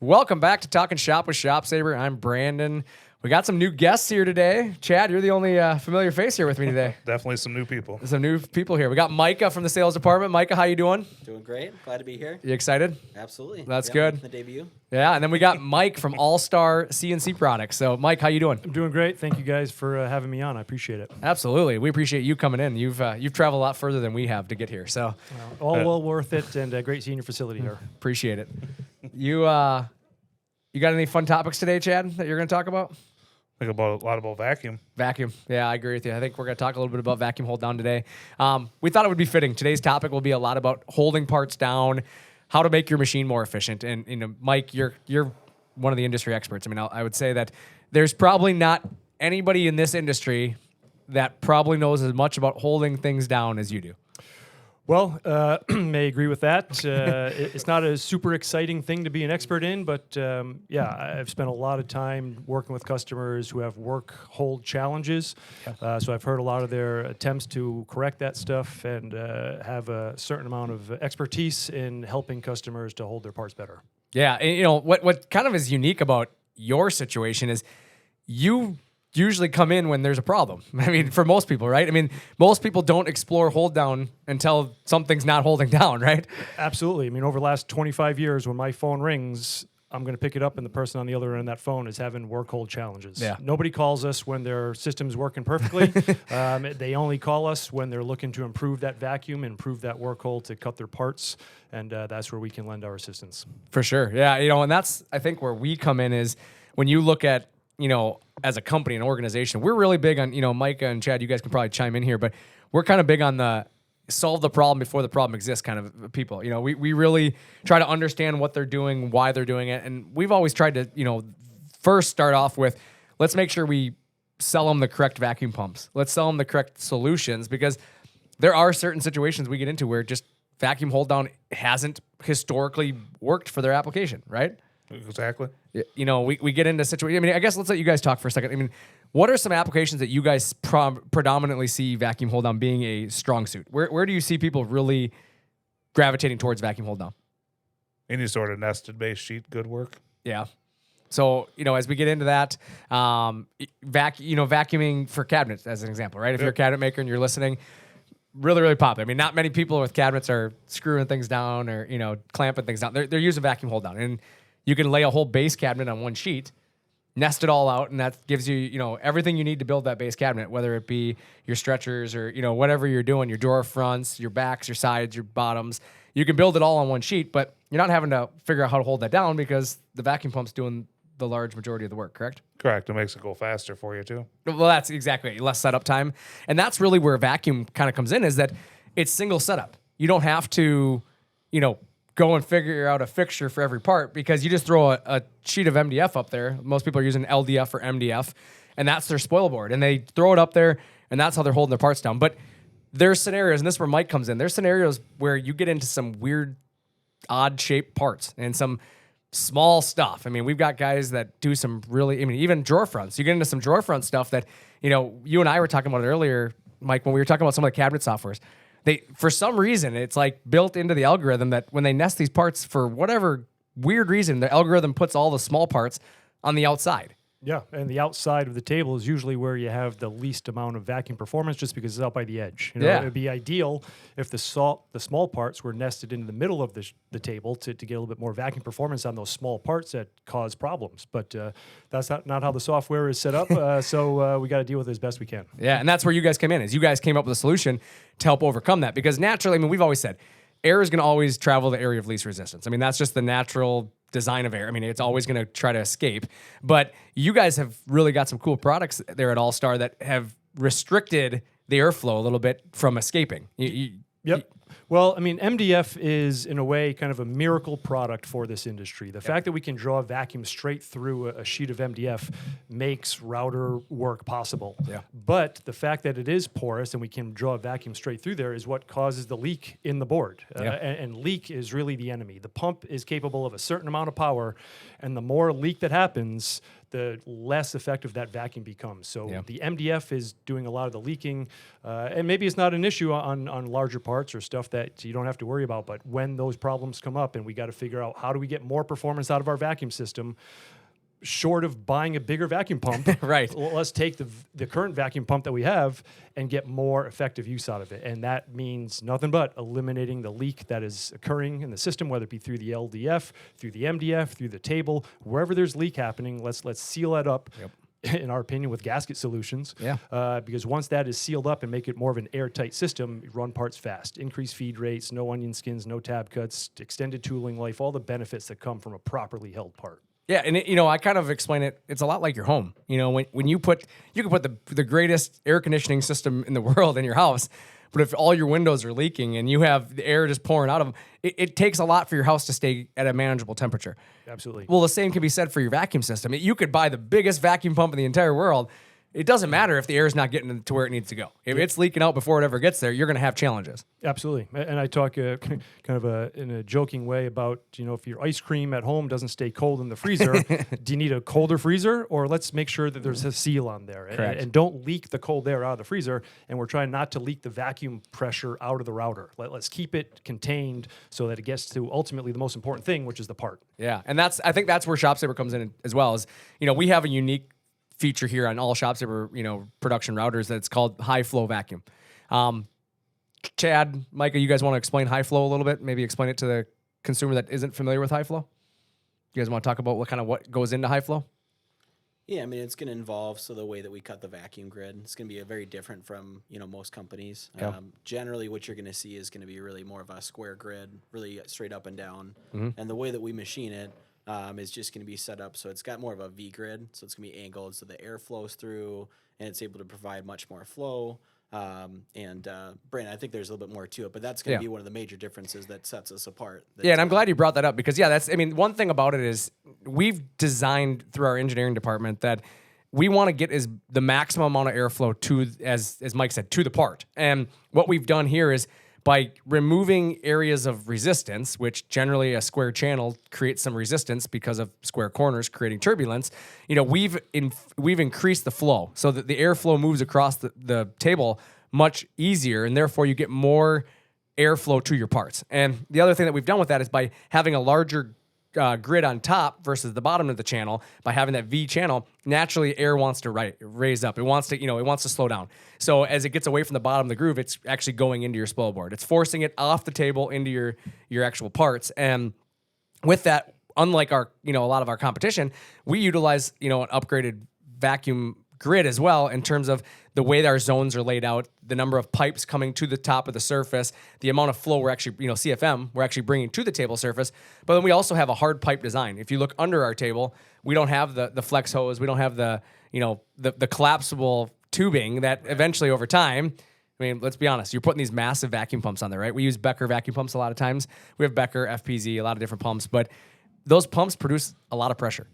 Welcome back to Talkin Shop with ShopSabre. I'm Brandon. We got some new guests here today. Chad, you're the only familiar face here with me today. Definitely some new people. Some new people here. We got Micah from the sales department. Micah, how you doing? Doing great. Glad to be here. You excited? Absolutely. That's good. The debut. Yeah, and then we got Mike from AllStar CNC Products. So, Mike, how you doing? I'm doing great. Thank you guys for having me on. I appreciate it. Absolutely. We appreciate you coming in. You've traveled a lot further than we have to get here. So, All well worth it, and a great seeing your facility here. appreciate it. You got any fun topics today, Chad, that you're going to talk about? Think about a lot about vacuum. Vacuum. Yeah, I agree with you. I think we're going to talk a little bit about vacuum hold down today. We thought it would be fitting. Today's topic will be a lot about holding parts down, how to make your machine more efficient. And Mike, you're one of the industry experts. I mean, I would say that there's probably not anybody in this industry that probably knows as much about holding things down as you do. Well, may agree with that. It's not a super exciting thing to be an expert in, but yeah, I've spent a lot of time working with customers who have work hold challenges. So I've heard a lot of their attempts to correct that stuff and have a certain amount of expertise in helping customers to hold their parts better. Yeah, and, what kind of is unique about your situation is you usually come in when there's a problem. I mean, for most people, right? I mean, most people don't explore hold down until something's not holding down, right? Absolutely. I mean, over the last 25 years, when my phone rings, I'm going to pick it up, and the person on the other end of that phone is having work hold challenges. Yeah. Nobody calls us when their system's working perfectly. They only call us when they're looking to improve that vacuum, improve that work hold to cut their parts, and that's where we can lend our assistance. For sure. Yeah, and that's, I think, where we come in is when you look at, as a company, an organization, we're really big on, Micah and Chad, you guys can probably chime in here, but we're kind of big on the solve the problem before the problem exists kind of people. We really try to understand what they're doing, why they're doing it. And we've always tried to, first start off with, let's make sure we sell them the correct vacuum pumps. Let's sell them the correct solutions, because there are certain situations we get into where just vacuum hold down hasn't historically worked for their application, right? Exactly. We get into situations. I mean, I guess let's let you guys talk for a second. I mean, what are some applications that you guys predominantly see vacuum hold down being a strong suit? Where do you see people really gravitating towards vacuum hold down? Any sort of nested base sheet, good work. Yeah. So, as we get into that, vacuuming for cabinets as an example, right? If you're a cabinet maker and you're listening, really, really popular. I mean, not many people with cabinets are screwing things down or, clamping things down. They're using vacuum hold down. And you can lay a whole base cabinet on one sheet, nest it all out, and that gives you, everything you need to build that base cabinet, whether it be your stretchers or, whatever you're doing, your drawer fronts, your backs, your sides, your bottoms. You can build it all on one sheet, but you're not having to figure out how to hold that down because the vacuum pump's doing the large majority of the work, correct? Correct. It makes it go faster for you, too. Well, that's exactly it. Less setup time. And that's really where vacuum kind of comes in, is that it's single setup. You don't have to, go and figure out a fixture for every part, because you just throw a sheet of MDF up there. Most people are using LDF or MDF, and that's their spoil board. And they throw it up there, and that's how they're holding their parts down. But there's scenarios, and this is where Mike comes in. There's scenarios where you get into some weird, odd-shaped parts and some small stuff. I mean, we've got guys that do some really, even drawer fronts. You get into some drawer front stuff that, you and I were talking about it earlier, Mike, when we were talking about some of the cabinet softwares. For some reason, it's like built into the algorithm that when they nest these parts, for whatever weird reason, the algorithm puts all the small parts on the outside. Yeah, and the outside of the table is usually where you have the least amount of vacuum performance, just because it's out by the edge. Yeah. It would be ideal if the small parts were nested into the middle of the table to get a little bit more vacuum performance on those small parts that cause problems. But that's not how the software is set up, so we got to deal with it as best we can. Yeah, and that's where you guys came in, is you guys came up with a solution to help overcome that. Because naturally, we've always said, air is going to always travel the area of least resistance. I mean, that's just the natural design of air. I mean, it's always going to try to escape. But you guys have really got some cool products there at AllStar that have restricted the airflow a little bit from escaping. Yep. Well, MDF is, in a way, kind of a miracle product for this industry. The fact that we can draw vacuum straight through a sheet of MDF makes router work possible. Yeah. But the fact that it is porous and we can draw a vacuum straight through there is what causes the leak in the board. And leak is really the enemy. The pump is capable of a certain amount of power, And the more leak that happens, the less effective that vacuum becomes. So the MDF is doing a lot of the leaking, and maybe it's not an issue on larger parts or stuff that you don't have to worry about. But when those problems come up and we got to figure out how do we get more performance out of our vacuum system, short of buying a bigger vacuum pump, right? Let's take the current vacuum pump that we have and get more effective use out of it. And that means nothing but eliminating the leak that is occurring in the system, whether it be through the LDF, through the MDF, through the table, wherever there's leak happening. Let's seal that up. In our opinion, with gasket solutions, because once that is sealed up and make it more of an airtight system, run parts fast, increase feed rates, no onion skins, no tab cuts, extended tooling life, all the benefits that come from a properly held part. Yeah, and I kind of explain it. It's a lot like your home. When you can put the greatest air conditioning system in the world in your house, but if all your windows are leaking and you have the air just pouring out of them, it takes a lot for your house to stay at a manageable temperature. Absolutely. Well, the same can be said for your vacuum system. You could buy the biggest vacuum pump in the entire world. It doesn't matter if the air is not getting to where it needs to go. If it's leaking out before it ever gets there, you're going to have challenges. Absolutely. And I talk kind of in a joking way about, if your ice cream at home doesn't stay cold in the freezer, do you need a colder freezer? Or let's make sure that there's a seal on there. And don't leak the cold air out of the freezer. And we're trying not to leak the vacuum pressure out of the router. Let's keep it contained so that it gets to ultimately the most important thing, which is the part. Yeah. And I think that's where ShopSabre comes in as well. Is, we have a unique feature here on all ShopSabre, production routers that's called HiFlow vacuum. Chad, Micah, you guys want to explain HiFlow a little bit? Maybe explain it to the consumer that isn't familiar with HiFlow? You guys want to talk about what goes into HiFlow? Yeah, I mean, it's going to involve, the way that we cut the vacuum grid, it's going to be very different from, most companies. Yeah. Generally, what you're going to see is going to be really more of a square grid, really straight up and down. Mm-hmm. And the way that we machine it, is just going to be set up so it's got more of a V grid, so it's going to be angled so the air flows through and it's able to provide much more flow. Brandon, I think there's a little bit more to it, but that's going to be one of the major differences that sets us apart. And I'm glad you brought that up because one thing about it is we've designed through our engineering department that we want to get the maximum amount of airflow to, as Mike said, to the part. And what we've done here is by removing areas of resistance, which generally a square channel creates some resistance because of square corners creating turbulence, we've increased the flow so that the airflow moves across the table much easier, and therefore you get more airflow to your parts. And the other thing that we've done with that is by having a larger grid on top versus the bottom of the channel, by having that V channel, naturally air wants to raise up. It wants to slow down. So as it gets away from the bottom of the groove, it's actually going into your spoil board. It's forcing it off the table into your actual parts. And with that, unlike a lot of our competition, we utilize, an upgraded vacuum grid as well in terms of the way that our zones are laid out, the number of pipes coming to the top of the surface, the amount of flow we're actually, CFM, we're actually bringing to the table surface. But then we also have a hard pipe design. If you look under our table, we don't have the flex hose, we don't have the collapsible tubing that eventually over time, let's be honest, you're putting these massive vacuum pumps on there, right? We use Becker vacuum pumps a lot of times. We have Becker, FPZ, a lot of different pumps, but those pumps produce a lot of pressure.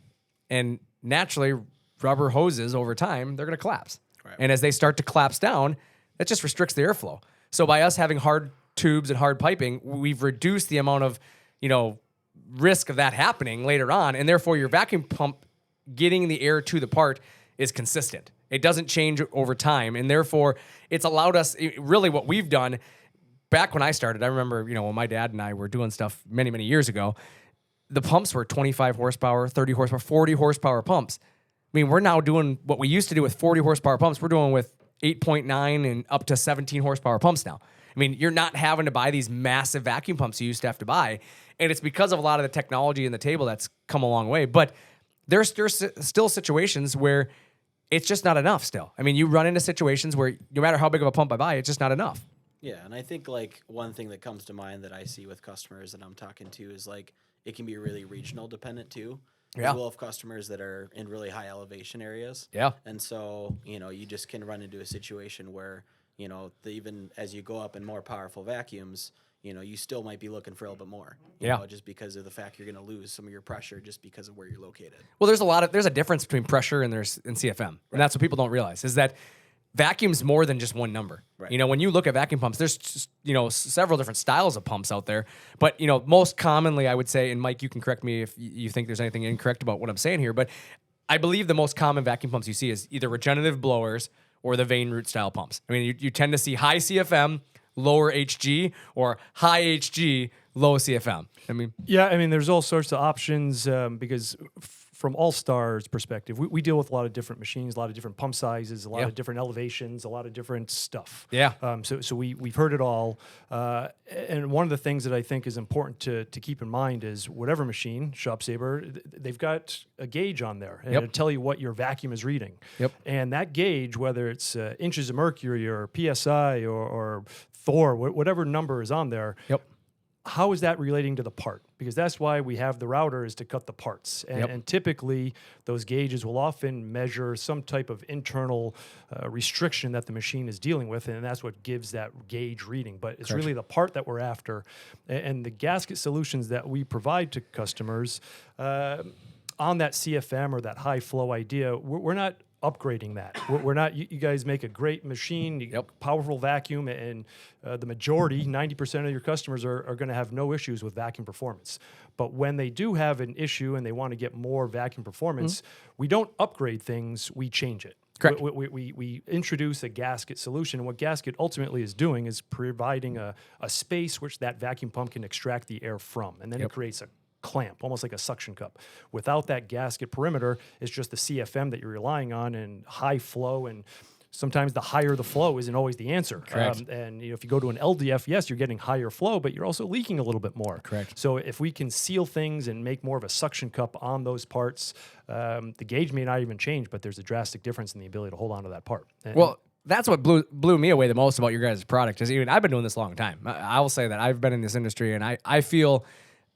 And naturally, rubber hoses over time, they're going to collapse. Right. And as they start to collapse down, that just restricts the airflow. So by us having hard tubes and hard piping, we've reduced the amount of, risk of that happening later on. And therefore your vacuum pump getting the air to the part is consistent. It doesn't change over time. And therefore it's allowed us, really what we've done back when I started, I remember, when my dad and I were doing stuff many, many years ago, the pumps were 25 horsepower, 30 horsepower, 40 horsepower pumps. We're now doing what we used to do with 40 horsepower pumps. We're doing with 8.9 and up to 17 horsepower pumps now. You're not having to buy these massive vacuum pumps you used to have to buy. And it's because of a lot of the technology in the table that's come a long way. But there's still situations where it's just not enough still. You run into situations where no matter how big of a pump I buy, it's just not enough. Yeah, and I think one thing that comes to mind that I see with customers that I'm talking to is it can be really regional dependent too. Yeah. We'll have customers that are in really high elevation areas. Yeah. And so, you just can run into a situation where, even as you go up in more powerful vacuums, you still might be looking for a little bit more. You know, just because of the fact you're going to lose some of your pressure just because of where you're located. Well, there's a difference between pressure and CFM. Right. And that's what people don't realize is that vacuum's more than just one number. Right. You know, when you look at vacuum pumps, there's just, several different styles of pumps out there. But, most commonly, I would say, and Mike, you can correct me if you think there's anything incorrect about what I'm saying here, but I believe the most common vacuum pumps you see is either regenerative blowers or the vein root style pumps. I mean, you tend to see high CFM, lower HG, or high HG, low CFM. There's all sorts of options because from AllStar's perspective, we deal with a lot of different machines, a lot of different pump sizes, a lot of different elevations, a lot of different stuff. Yeah. So we've heard it all. And one of the things that I think is important to keep in mind is whatever machine, ShopSabre, they've got a gauge on there and it'll tell you what your vacuum is reading. Yep. And that gauge, whether it's inches of mercury or PSI or Thor, whatever number is on there, how is that relating to the part? Because that's why we have the router, is to cut the parts. And typically, those gauges will often measure some type of internal restriction that the machine is dealing with, and that's what gives that gauge reading. But it's really the part that we're after. And the gasket solutions that we provide to customers on that CFM or that HiFlow idea, we're not upgrading that. We're not. You guys make a great machine, powerful vacuum, and the majority, 90% of your customers are going to have no issues with vacuum performance. But when they do have an issue and they want to get more vacuum performance, we don't upgrade things, we change it. Correct. We introduce a gasket solution, and what gasket ultimately is doing is providing a space which that vacuum pump can extract the air from, and then it creates a clamp, almost like a suction cup. Without that gasket perimeter, it's just the CFM that you're relying on and high flow, and sometimes the higher the flow isn't always the answer. Correct. And if you go to an LDF, yes, you're getting higher flow, but you're also leaking a little bit more. Correct. So if we can seal things and make more of a suction cup on those parts, the gauge may not even change, but there's a drastic difference in the ability to hold on to that part. Well, that's what blew me away the most about your guys' product. Is even I've been doing this a long time. I will say that I've been in this industry, and I feel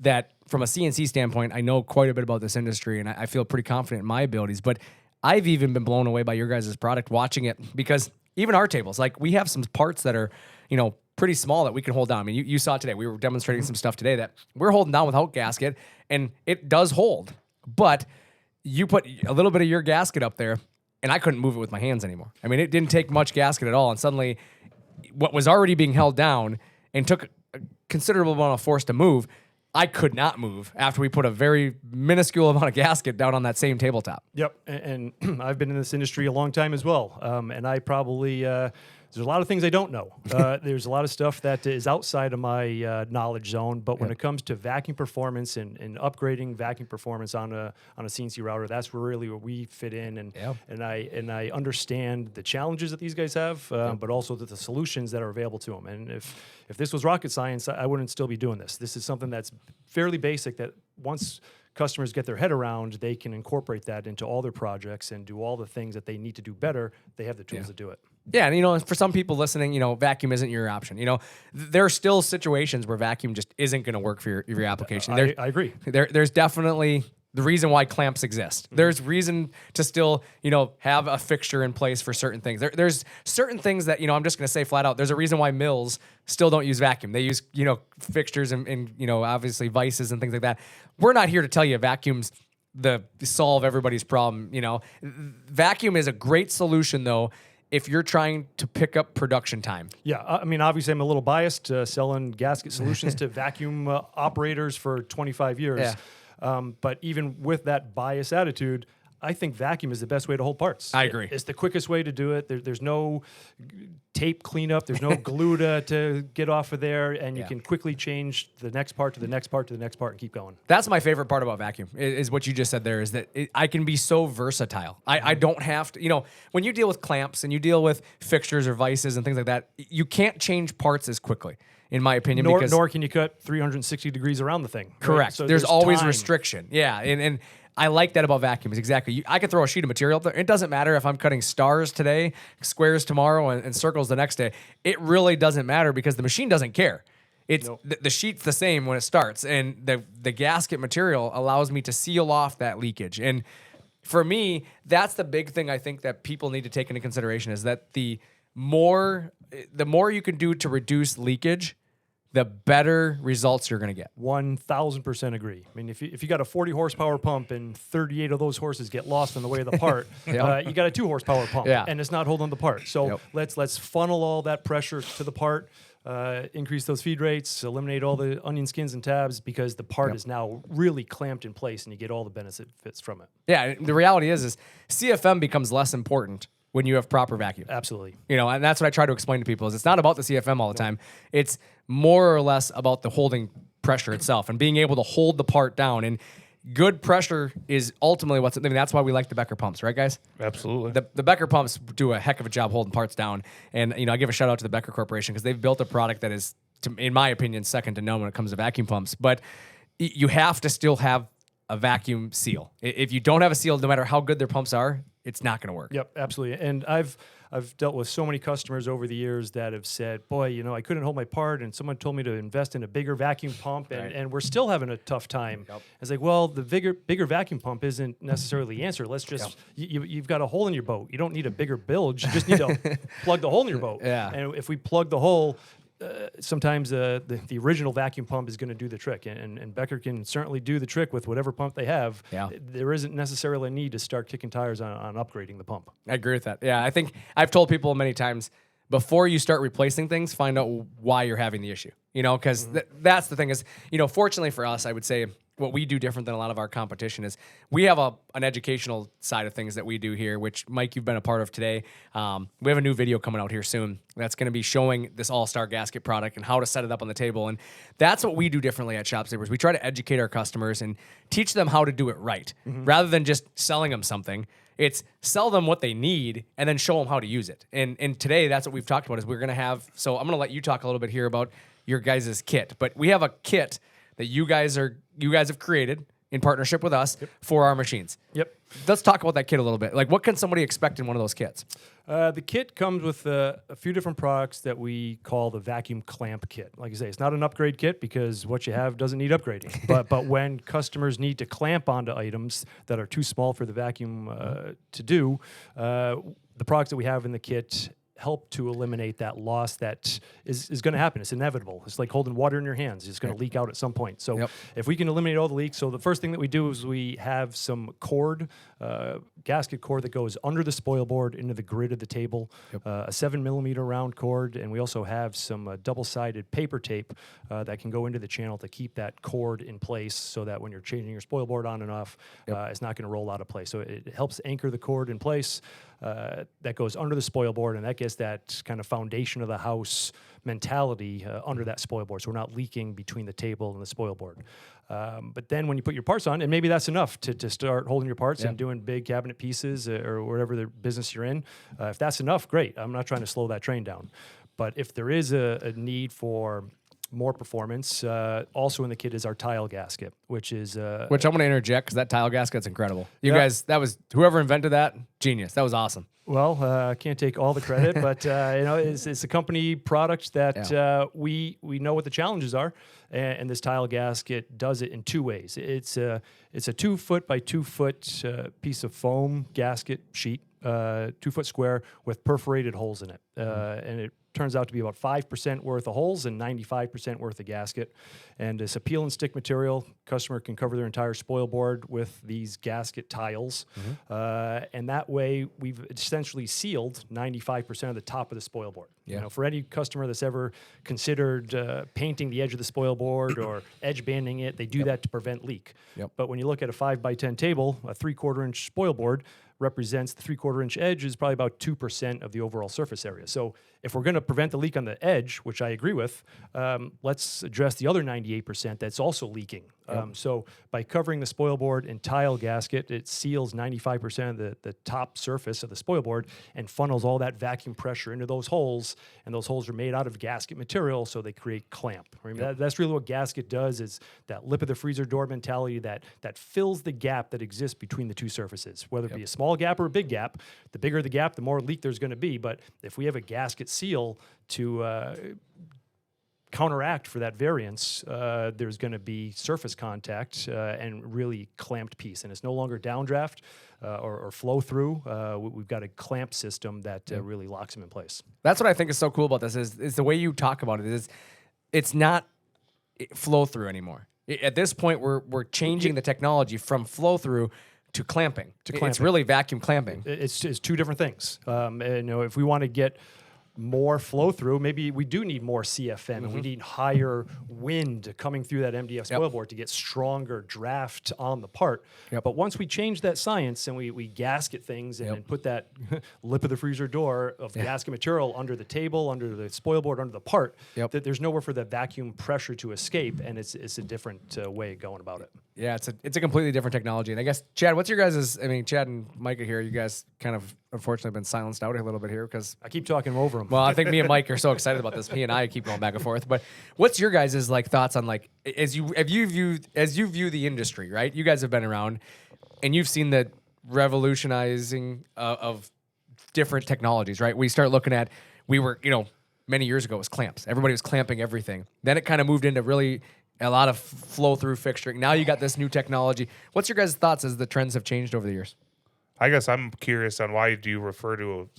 that from a CNC standpoint, I know quite a bit about this industry, and I feel pretty confident in my abilities. But I've even been blown away by your guys' product watching it, because even our tables, like, we have some parts that are, pretty small that we can hold down. I mean, you saw it today. We were demonstrating some stuff today that we're holding down without gasket, and it does hold. But you put a little bit of your gasket up there, and I couldn't move it with my hands anymore. I mean, it didn't take much gasket at all, and suddenly what was already being held down and took a considerable amount of force to move, I could not move after we put a very minuscule amount of gasket down on that same tabletop. Yep, and I've been in this industry a long time as well, and I probably there's a lot of things I don't know. There's a lot of stuff that is outside of my knowledge zone. But when it comes to vacuum performance and upgrading vacuum performance on a CNC router, that's really where we fit in. And I understand the challenges that these guys have, but also the solutions that are available to them. And if this was rocket science, I wouldn't still be doing this. This is something that's fairly basic, that once customers get their head around, they can incorporate that into all their projects and do all the things that they need to do better. They have the tools to do it. Yeah, and for some people listening, vacuum isn't your option. There are still situations where vacuum just isn't going to work for your application. I agree. There's definitely the reason why clamps exist. There's reason to still, have a fixture in place for certain things. There's certain things that, I'm just going to say flat out, there's a reason why mills still don't use vacuum. They use, fixtures and obviously vices and things like that. We're not here to tell you vacuum's the solve everybody's problem. Vacuum is a great solution, though, if you're trying to pick up production time. Yeah, I mean, obviously I'm a little biased selling gasket solutions to vacuum operators for 25 years. Yeah. But even with that bias attitude, I think vacuum is the best way to hold parts. I agree. It's the quickest way to do it. There's no tape cleanup. There's no glue to get off of there, and you can quickly change the next part to the next part to the next part and keep going. That's my favorite part about vacuum, is what you just said there, is that I can be so versatile. I don't have to, when you deal with clamps and you deal with fixtures or vices and things like that, you can't change parts as quickly, in my opinion. Nor can you cut 360 degrees around the thing. Correct. Right? So there's always time. Restriction. Yeah, and I like that about vacuums. Exactly. I can throw a sheet of material up there. It doesn't matter if I'm cutting stars today, squares tomorrow, and circles the next day. It really doesn't matter, because the machine doesn't care. It's the sheet's the same when it starts, and the gasket material allows me to seal off that leakage. And for me, that's the big thing I think that people need to take into consideration, is that the more you can do to reduce leakage, the better results you're going to get. 1000% agree. I mean, if you got a 40 horsepower pump and 38 of those horses get lost on the way of the part, you got a 2 horsepower pump, and it's not holding the part. So let's funnel all that pressure to the part, increase those feed rates, eliminate all the onion skins and tabs, because the part is now really clamped in place, and you get all the benefits from it. Yeah, the reality is CFM becomes less important when you have proper vacuum. Absolutely. You know, and that's what I try to explain to people is it's not about the CFM all the time. It's more or less about the holding pressure itself and being able to hold the part down. And good pressure is ultimately that's why we like the Becker pumps, right, guys? Absolutely. The Becker pumps do a heck of a job holding parts down. And, you know, I give a shout out to the Becker Corporation because they've built a product that is, in my opinion, second to none when it comes to vacuum pumps. But you have to still have a vacuum seal. If you don't have a seal, no matter how good their pumps are, it's not going to work. Yep, absolutely. And I've dealt with so many customers over the years that have said, boy, you know, I couldn't hold my part, and someone told me to invest in a bigger vacuum pump, and we're still having a tough time. It's like, well, the bigger vacuum pump isn't necessarily the answer. Let's just, you've got a hole in your boat. You don't need a bigger bilge. You just need to plug the hole in your boat. And if we plug the hole, sometimes the original vacuum pump is going to do the trick, and Becker can certainly do the trick with whatever pump they have. There isn't necessarily a need to start kicking tires on upgrading the pump. I agree with that. Yeah, I think I've told people many times, before you start replacing things, find out why you're having the issue. You know, because that's the thing is, you know, fortunately for us, I would say what we do different than a lot of our competition is we have an educational side of things that we do here, which, Mike, you've been a part of today. We have a new video coming out here soon that's going to be showing this AllStar gasket product and how to set it up on the table. And that's what we do differently at ShopSabre. We try to educate our customers and teach them how to do it right, rather than just selling them something. It's sell them what they need and then show them how to use it. And today, that's what we've talked about is we're going to have, so I'm going to let you talk a little bit here about your guys' kit. But we have a kit that you guys have created in partnership with us for our machines. Let's talk about that kit a little bit. Like, what can somebody expect in one of those kits? The kit comes with a few different products that we call the vacuum clamp kit. Like I say, it's not an upgrade kit because what you have doesn't need upgrading. but when customers need to clamp onto items that are too small for the vacuum to do, the products that we have in the kit help to eliminate that loss that is going to happen. It's inevitable. It's like holding water in your hands. It's going to leak out at some point. So if we can eliminate all the leaks, so the first thing that we do is we have some cord, gasket cord that goes under the spoil board into the grid of the table, a 7mm round cord, and we also have some double-sided paper tape that can go into the channel to keep that cord in place so that when you're changing your spoil board on and off, it's not going to roll out of place. So it helps anchor the cord in place. That goes under the spoil board, and that gets that kind of foundation of the house mentality under that spoil board, so we're not leaking between the table and the spoil board. But then when you put your parts on, and maybe that's enough to start holding your parts and doing big cabinet pieces or whatever the business you're in, if that's enough, great. I'm not trying to slow that train down. But if there is a need for more performance, also in the kit is our tile gasket, which is which I'm going to interject because that tile gasket's incredible. You guys, that was whoever invented that, genius. That was awesome. Well, I can't take all the credit, but you know, it's a company product that we know what the challenges are, and this tile gasket does it in two ways. It's a 2 foot by 2 foot piece of foam gasket sheet, 2 foot square with perforated holes in it, and it turns out to be about 5% worth of holes and 95% worth of gasket. And it's a peel and stick material. Customer can cover their entire spoil board with these gasket tiles. And that way we've essentially sealed 95% of the top of the spoil board. You know, for any customer that's ever considered painting the edge of the spoil board or edge banding it, they do that to prevent leak. But when you look at a 5x10 table, a 3/4 inch spoil board represents the 3/4 inch edge is probably about 2% of the overall surface area. So if we're going to prevent the leak on the edge, which I agree with, let's address the other 98% that's also leaking. So by covering the spoil board in tile gasket, it seals 95% of the top surface of the spoil board and funnels all that vacuum pressure into those holes. And those holes are made out of gasket material, so they create clamp. I mean, that's really what gasket does, is that lip of the freezer door mentality that fills the gap that exists between the two surfaces, whether it be a small gap or a big gap. The bigger the gap, the more leak there's going to be. But if we have a gasket seal to counteract for that variance, there's going to be surface contact and really clamped piece. And it's no longer downdraft or flow through. We've got a clamp system that really locks them in place. That's what I think is so cool about this is the way you talk about it is it's not flow through anymore. At this point, we're changing the technology from flow through to clamping. It's really vacuum clamping. It's two different things. And, if we want to get more flow through, maybe we do need more CFM and we need higher wind coming through that MDF spoil board to get stronger draft on the part. But once we change that science and we gasket things and put that lip of the freezer door of gasket material under the table, under the spoil board, under the part, that there's nowhere for that vacuum pressure to escape, and it's a different way of going about it. Yeah, it's a completely different technology. And I guess, Chad, what's your guys', Chad and Micah here, you guys kind of unfortunately been silenced out a little bit here because I keep talking over them. Well, I think me and Mike are so excited about this. He and I keep going back and forth. But what's your guys' thoughts on as you view the industry, right? You guys have been around and you've seen the revolutionizing of different technologies, right? We start looking at many years ago it was clamps. Everybody was clamping everything. Then it kind of moved into really a lot of flow through fixturing. Now you got this new technology. What's your guys' thoughts as the trends have changed over the years? I guess I'm curious on why do you refer to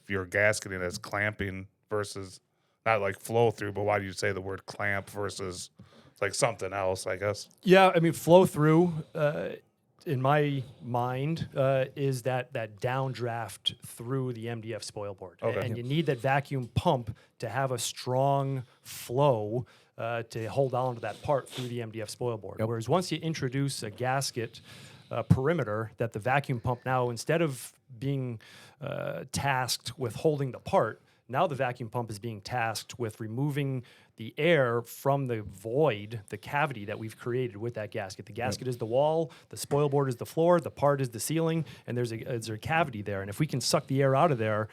your gasketing as clamping versus not like flow through, but why do you say the word clamp versus like something else, I guess? Yeah, flow through, in my mind, is that downdraft through the MDF spoil board. Okay. And you need that vacuum pump to have a strong flow to hold on to that part through the MDF spoil board. Whereas once you introduce a gasket perimeter, that the vacuum pump now, instead of being tasked with holding the part, now the vacuum pump is being tasked with removing the air from the void, the cavity that we've created with that gasket. The gasket is the wall, the spoil board is the floor, the part is the ceiling, and there's a cavity there. And if we can suck the air out of there,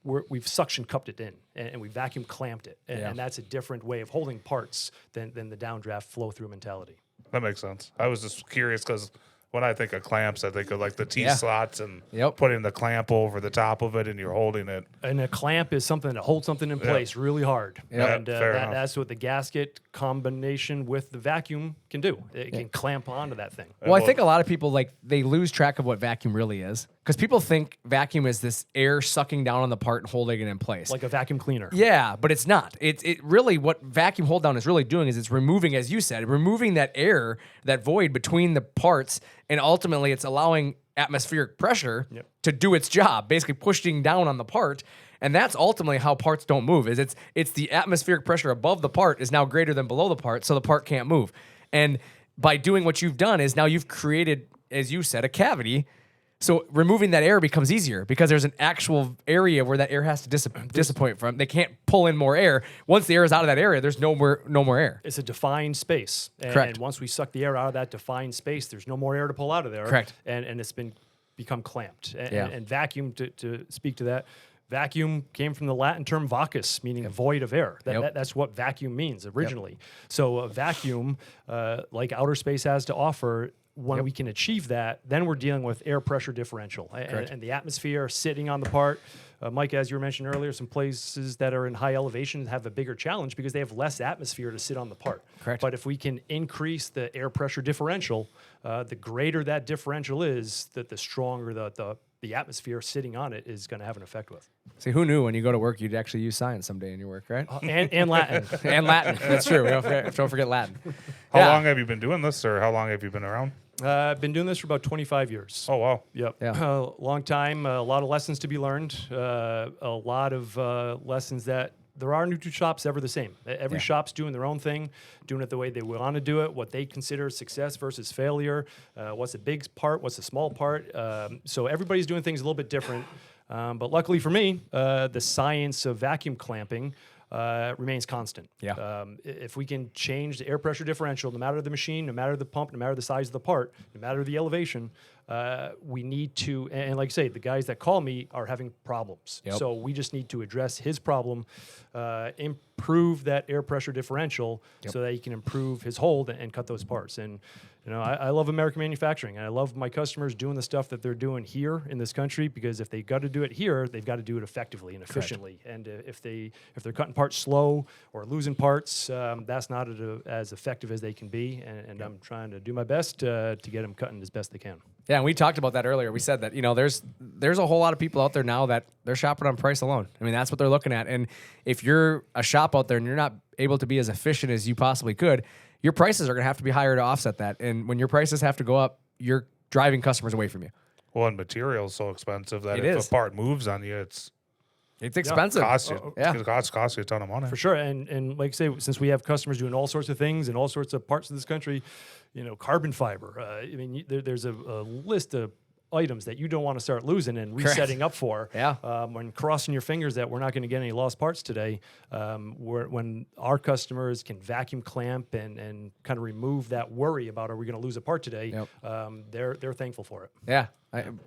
we've suction cupped it in and we vacuum clamped it. And that's a different way of holding parts than the downdraft flow through mentality. That makes sense. I was just curious because when I think of clamps, I think of like the T-slots and putting the clamp over the top of it and you're holding it. And a clamp is something that holds something in place really hard. And that's what the gasket combination with the vacuum can do. It can clamp onto that thing. Well, I think a lot of people, they lose track of what vacuum really is. Because people think vacuum is this air sucking down on the part and holding it in place. Like a vacuum cleaner. Yeah, but it's not. It really, what vacuum hold down is really doing is it's removing, as you said, removing that air, that void between the parts, and ultimately it's allowing atmospheric pressure to do its job, basically pushing down on the part. And that's ultimately how parts don't move. It's the atmospheric pressure above the part is now greater than below the part, so the part can't move. And by doing what you've done is now you've created, as you said, a cavity. So removing that air becomes easier because there's an actual area where that air has to dissipate from. They can't pull in more air. Once the air is out of that area, there's no more air. It's a defined space. Correct. And once we suck the air out of that defined space, there's no more air to pull out of there. Correct. And it's become clamped. And vacuum, to speak to that, vacuum came from the Latin term vacus, meaning void of air. That's what vacuum means originally. So a vacuum, like outer space has to offer, when we can achieve that, then we're dealing with air pressure differential and the atmosphere sitting on the part. Mike, as you were mentioning earlier, some places that are in high elevation have a bigger challenge because they have less atmosphere to sit on the part. Correct. But if we can increase the air pressure differential, the greater that differential is, the stronger the atmosphere sitting on it is going to have an effect with. See, who knew when you go to work you'd actually use science someday in your work, right? And Latin. And Latin. That's true. Don't forget Latin. How long have you been doing this, or how long have you been around? I've been doing this for about 25 years. Oh, wow. Yep. Yeah. Long time, a lot of lessons to be learned, a lot of lessons that there are no two shops ever the same. Every shop's doing their own thing, doing it the way they want to do it, what they consider success versus failure, what's a big part, what's a small part. So everybody's doing things a little bit different. But luckily for me, the science of vacuum clamping remains constant. If we can change the air pressure differential, no matter the machine, no matter the pump, no matter the size of the part, no matter the elevation, we need to, and like I say, the guys that call me are having problems. So we just need to address his problem, improve that air pressure differential so that he can improve his hold and cut those parts. And I love American manufacturing, and I love my customers doing the stuff that they're doing here in this country, because if they've got to do it here, they've got to do it effectively and efficiently. And if they're cutting parts slow or losing parts, that's not as effective as they can be. And I'm trying to do my best to get them cutting as best they can. Yeah, and we talked about that earlier. We said that, there's a whole lot of people out there now that they're shopping on price alone. I mean, that's what they're looking at. And if you're a shop out there and you're not able to be as efficient as you possibly could, your prices are going to have to be higher to offset that. And when your prices have to go up, you're driving customers away from you. Well, and material's so expensive that It if is. a part moves on you, it's expensive. costs you. Yeah. It costs you a ton of money. For sure, and like I say, since we have customers doing all sorts of things in all sorts of parts of this country, carbon fiber. I mean, there's a list of items that you don't want to start losing and resetting up for. Yeah. When crossing your fingers that we're not going to get any lost parts today, when our customers can vacuum clamp and kind of remove that worry about are we going to lose a part today, they're thankful for it. Yeah.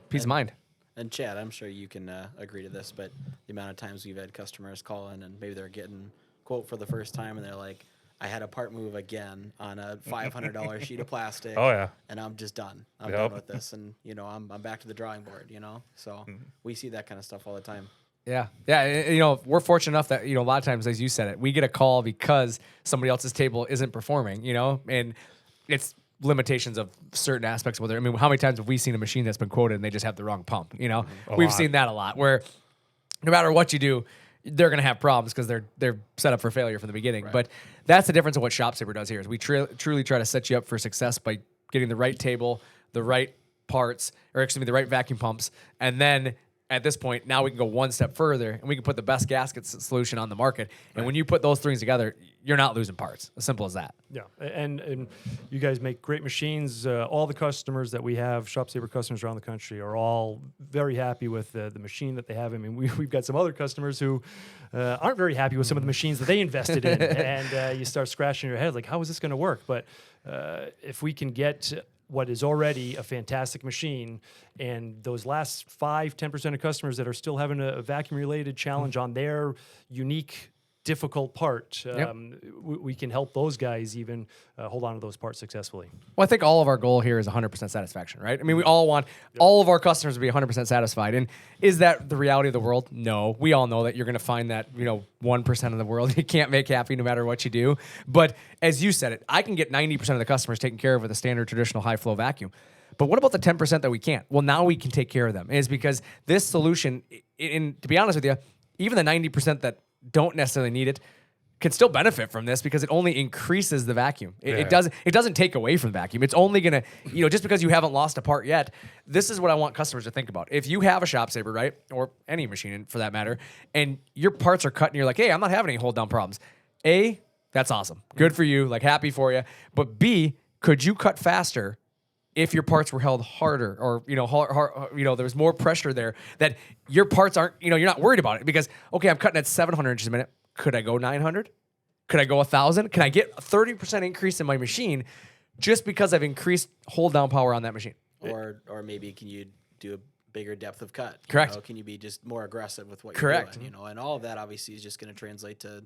Peace of mind. And Chad, I'm sure you can agree to this, but the amount of times we've had customers call in and maybe they're getting quote for the first time and they're like, I had a part move again on a $500 sheet of plastic. Oh, yeah. And I'm just done. I'm done with this. And, I'm back to the drawing board, So we see that kind of stuff all the time. Yeah. Yeah. We're fortunate enough that, a lot of times, as you said it, we get a call because somebody else's table isn't performing, and it's limitations of certain aspects. Whether, how many times have we seen a machine that's been quoted and they just have the wrong pump? We've seen that a lot where no matter what you do, they're going to have problems because they're set up for failure from the beginning. Right. But that's the difference of what ShopSabre does here is we truly try to set you up for success by getting the right table, the right parts, or the right vacuum pumps. And then at this point, now we can go one step further and we can put the best gasket solution on the market. And when you put those things together, you're not losing parts. As simple as that. Yeah, and you guys make great machines. All the customers that we have, ShopSabre customers around the country, are all very happy with the machine that they have. We've got some other customers who aren't very happy with some of the machines that they invested in. And you start scratching your head, like, how is this going to work? But if we can get what is already a fantastic machine, and those last 5-10% of customers that are still having a vacuum-related challenge on their unique, difficult part, we can help those guys even hold on to those parts successfully. Well, I think all of our goal here is 100% satisfaction, right? We all want all of our customers to be 100% satisfied. And is that the reality of the world? No. We all know that you're going to find that, 1% of the world you can't make happy no matter what you do. But as you said it, I can get 90% of the customers taken care of with a standard traditional HiFlow vacuum. But what about the 10% that we can't? Well, now we can take care of them. And it's because this solution, and to be honest with you, even the 90% that don't necessarily need it can still benefit from this because it only increases the vacuum. It doesn't take away from the vacuum. It's only gonna, just because you haven't lost a part yet. This is what I want customers to think about. If you have a ShopSabre, right, or any machine for that matter, and your parts are cut and you're like, hey, I'm not having any hold down problems. A, that's awesome. Good for you, like happy for you. But B, could you cut faster if your parts were held harder, or there was more pressure there, that your parts aren't, you're not worried about it because, okay, I'm cutting at 700 inches a minute. Could I go 900? Could I go 1,000? Can I get a 30% increase in my machine just because I've increased hold down power on that machine? Or maybe can you do a bigger depth of cut? Correct. Can you be just more aggressive with what you're doing? And all of that obviously is just going to translate to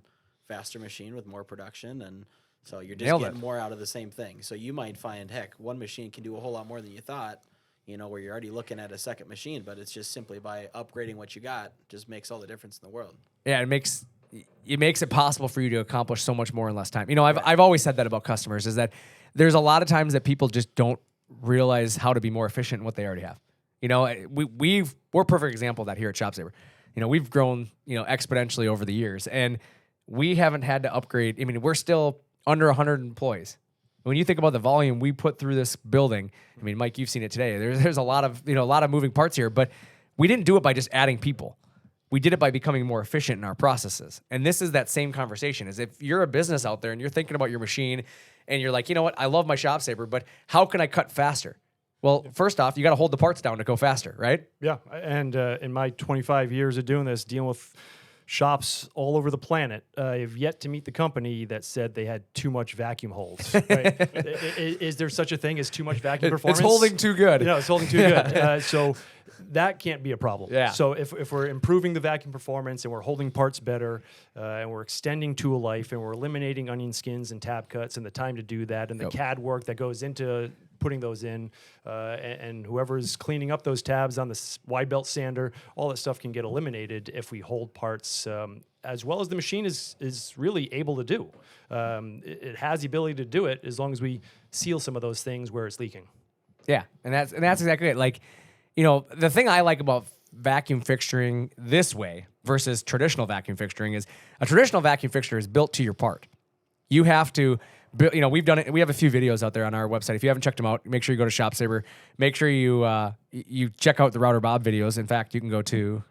faster machine with more production, and so you're just getting more out of the same thing. So you might find, heck, one machine can do a whole lot more than you thought, where you're already looking at a second machine, but it's just simply by upgrading what you got just makes all the difference in the world. Yeah, it makes it possible for you to accomplish so much more in less time. I've always said that about customers, is that there's a lot of times that people just don't realize how to be more efficient in what they already have. We're a perfect example of that here at ShopSabre. We've grown, exponentially over the years, and we haven't had to upgrade. We're still under 100 employees. When you think about the volume we put through this building, Mike, you've seen it today. There's a lot of moving parts here, but we didn't do it by just adding people. We did it by becoming more efficient in our processes. And this is that same conversation, is if you're a business out there and you're thinking about your machine and you're like, you know what, I love my ShopSabre, but how can I cut faster? Well, first off, you got to hold the parts down to go faster, right? Yeah, and in my 25 years of doing this, dealing with shops all over the planet, I have yet to meet the company that said they had too much vacuum holds. Right? Is there such a thing as too much vacuum performance? It's holding too good. It's holding too good. So that can't be a problem. Yeah. So if we're improving the vacuum performance and we're holding parts better, and we're extending tool life, and we're eliminating onion skins and tab cuts and the time to do that, and the CAD work that goes into putting those in, and whoever's cleaning up those tabs on the wide belt sander, all that stuff can get eliminated if we hold parts as well as the machine is really able to do. It has the ability to do it as long as we seal some of those things where it's leaking. Yeah, and that's exactly it. Like, the thing I like about vacuum fixturing this way versus traditional vacuum fixturing is a traditional vacuum fixture is built to your part. You have to build, we've done it. We have a few videos out there on our website. If you haven't checked them out, make sure you go to ShopSabre. Make sure you check out the Router Bob videos. In fact, you can go to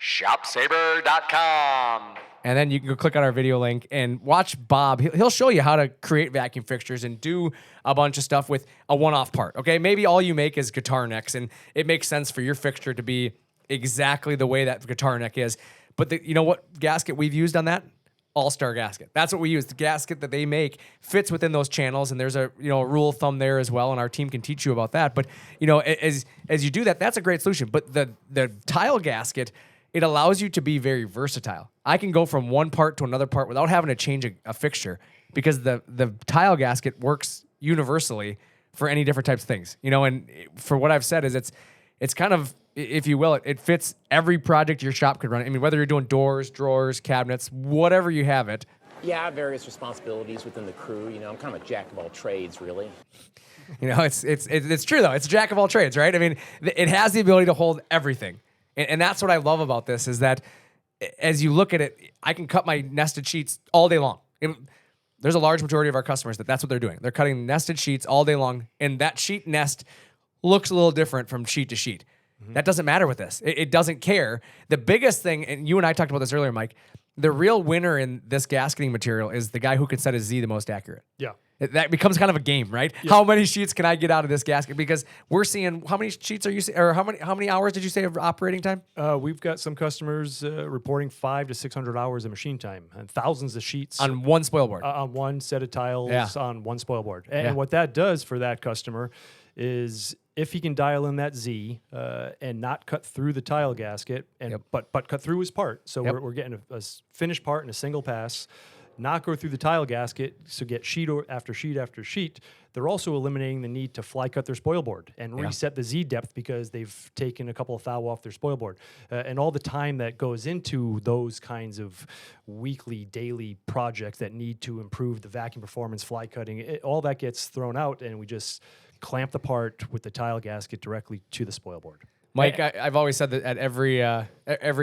ShopSabre.com. And then you can go click on our video link and watch Bob. He'll show you how to create vacuum fixtures and do a bunch of stuff with a one-off part. Okay, maybe all you make is guitar necks, and it makes sense for your fixture to be exactly the way that guitar neck is. But you know what gasket we've used on that? AllStar gasket. That's what we use. The gasket that they make fits within those channels, and there's a rule of thumb there as well, and our team can teach you about that. But as you do that, that's a great solution. But the tile gasket, it allows you to be very versatile. I can go from one part to another part without having to change a fixture because the tile gasket works universally for any different types of things. And for what I've said is it's kind of, if you will, it fits every project your shop could run. I mean, whether you're doing doors, drawers, cabinets, whatever you have it. Yeah, I have various responsibilities within the crew. I'm kind of a jack of all trades, really. It's true though. It's a jack of all trades, right? I mean, it has the ability to hold everything. And that's what I love about this is that as you look at it, I can cut my nested sheets all day long. There's a large majority of our customers that's what they're doing. They're cutting nested sheets all day long, and that sheet nest looks a little different from sheet to sheet. Mm-hmm. That doesn't matter with this. It doesn't care. The biggest thing, and you and I talked about this earlier, Mike, the real winner in this gasketing material is the guy who can set his Z the most accurate. Yeah. That becomes kind of a game, right? Yeah. How many sheets can I get out of this gasket? Because we're seeing, how many sheets are you, or how many hours did you say of operating time? We've got some customers reporting 500 to 600 hours of machine time and thousands of sheets on one spoil board. On one set of tiles on one spoil board. And what that does for that customer is if he can dial in that Z and not cut through the tile gasket, and but cut through his part. So we're getting a finished part in a single pass. Not go through the tile gasket, so get sheet after sheet after sheet. They're also eliminating the need to fly cut their spoil board and reset the Z depth because they've taken a couple of thou off their spoil board. And all the time that goes into those kinds of weekly, daily projects that need to improve the vacuum performance, fly cutting, all that gets thrown out, and we just clamp the part with the tile gasket directly to the spoil board. Mike, I've always said that at every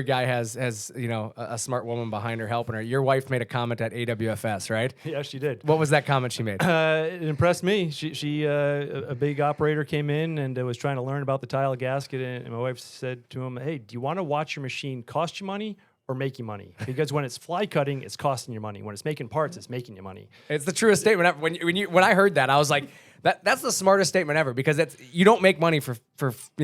guy has a smart woman behind her helping her. Your wife made a comment at AWFS, right? Yeah, she did. What was that comment she made? It impressed me. She a big operator came in and was trying to learn about the tile gasket, and my wife said to him, "Hey, do you want to watch your machine cost you money or make you money? Because when it's fly cutting, it's costing you money. When it's making parts, it's making you money." It's the truest statement ever. When I heard that, I was like, that's the smartest statement ever, because you don't make money for